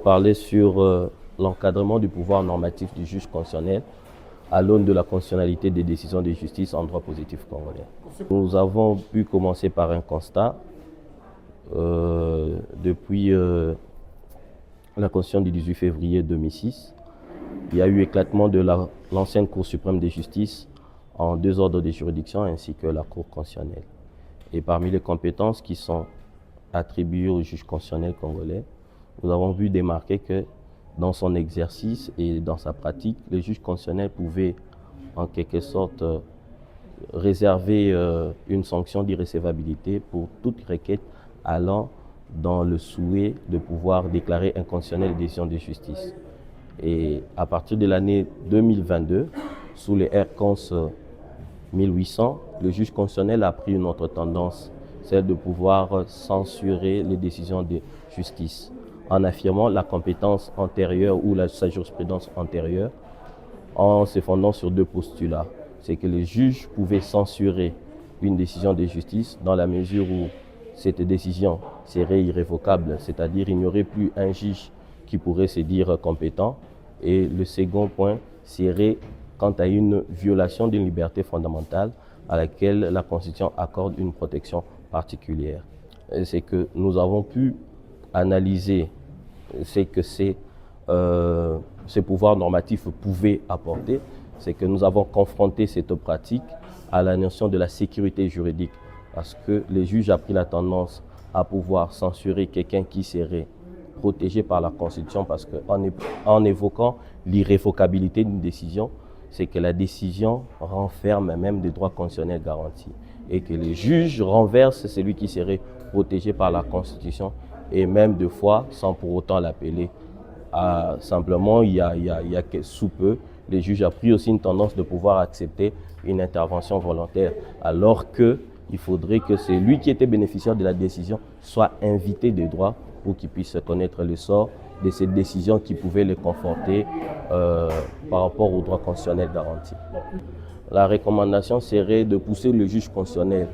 parler sur l'encadrement du pouvoir normatif du juge constitutionnel à l'aune de la constitutionnalité des décisions de justice en droit positif congolais. Nous avons pu commencer par un constat. Depuis la Constitution du 18 février 2006, il y a eu éclatement de l'ancienne Cour suprême de justice en deux ordres de juridiction ainsi que la Cour constitutionnelle. Et parmi les compétences qui sont attribuées au juge constitutionnel congolais, nous avons vu démarquer que dans son exercice et dans sa pratique, le juge constitutionnel pouvait en quelque sorte réserver une sanction d'irrécevabilité pour toute requête allant dans le souhait de pouvoir déclarer inconstitutionnelle les décisions de justice. Et à partir de l'année 2022, sous les R-Cons 1800, le juge constitutionnel a pris une autre tendance, celle de pouvoir censurer les décisions de justice, en affirmant la compétence antérieure ou sa jurisprudence antérieure, en se fondant sur deux postulats. C'est que le juge pouvait censurer une décision de justice dans la mesure où cette décision serait irrévocable, c'est-à-dire il n'y aurait plus un juge qui pourrait se dire compétent. Et le second point serait quant à une violation d'une liberté fondamentale à laquelle la Constitution accorde une protection particulière. C'est que nous avons pu analyser ce que ces pouvoirs normatifs pouvaient apporter, c'est que nous avons confronté cette pratique à la notion de la sécurité juridique, parce que le juge a pris la tendance à pouvoir censurer quelqu'un qui serait protégé par la Constitution, parce qu'en évoquant l'irrévocabilité d'une décision, c'est que la décision renferme même des droits constitutionnels garantis, et que le juge renverse celui qui serait protégé par la Constitution, et même deux fois sans pour autant l'appeler. Simplement, il y a sous peu, le juge a pris aussi une tendance de pouvoir accepter une intervention volontaire, alors qu'il faudrait que celui qui était bénéficiaire de la décision soit invité de droit pour qu'il puisse connaître le sort de cette décision qui pouvait le conforter par rapport aux droits constitutionnels garantis. La recommandation serait de pousser le juge constitutionnel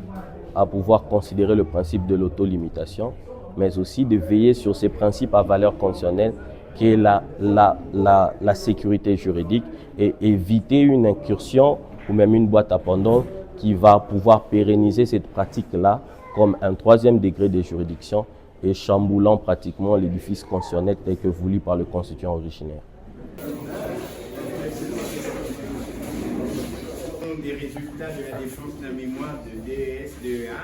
à pouvoir considérer le principe de l'autolimitation, mais aussi de veiller sur ces principes à valeur constitutionnelle qui est la sécurité juridique, et éviter une incursion ou même une boîte à pendant qui va pouvoir pérenniser cette pratique-là comme un troisième degré de juridiction et chamboulant pratiquement l'édifice constitutionnel tel que voulu par le constituant originaire. Des résultats de la défense de la mémoire de DES-DEA,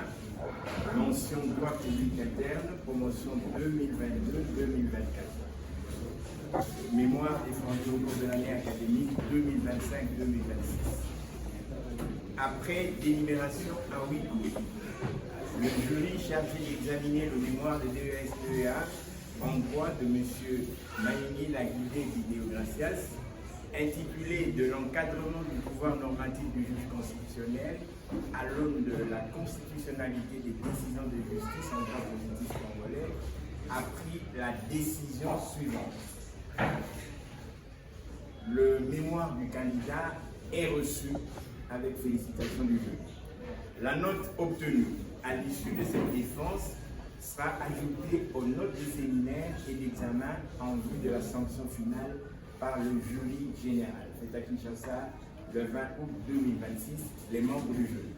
mention droit public interne, promotion 2022-2024. Mémoire défendue au cours de l'année académique 2025-2026. Après délibération à huis clos, le jury chargé d'examiner le mémoire de DES-DEA en droit de M. Mayini Laguidé Vidéo-Gracias, intitulé de l'encadrement du pouvoir normatif du juge constitutionnel à l'aune de la constitutionnalité des décisions de justice en droit positif congolais, a pris la décision suivante. Le mémoire du candidat est reçu avec félicitations du jury. La note obtenue à l'issue de cette défense sera ajoutée aux notes de séminaire et d'examen en vue de la sanction finale par le jury général. C'est à Kinshasa le 20 août 2026, les membres du jury.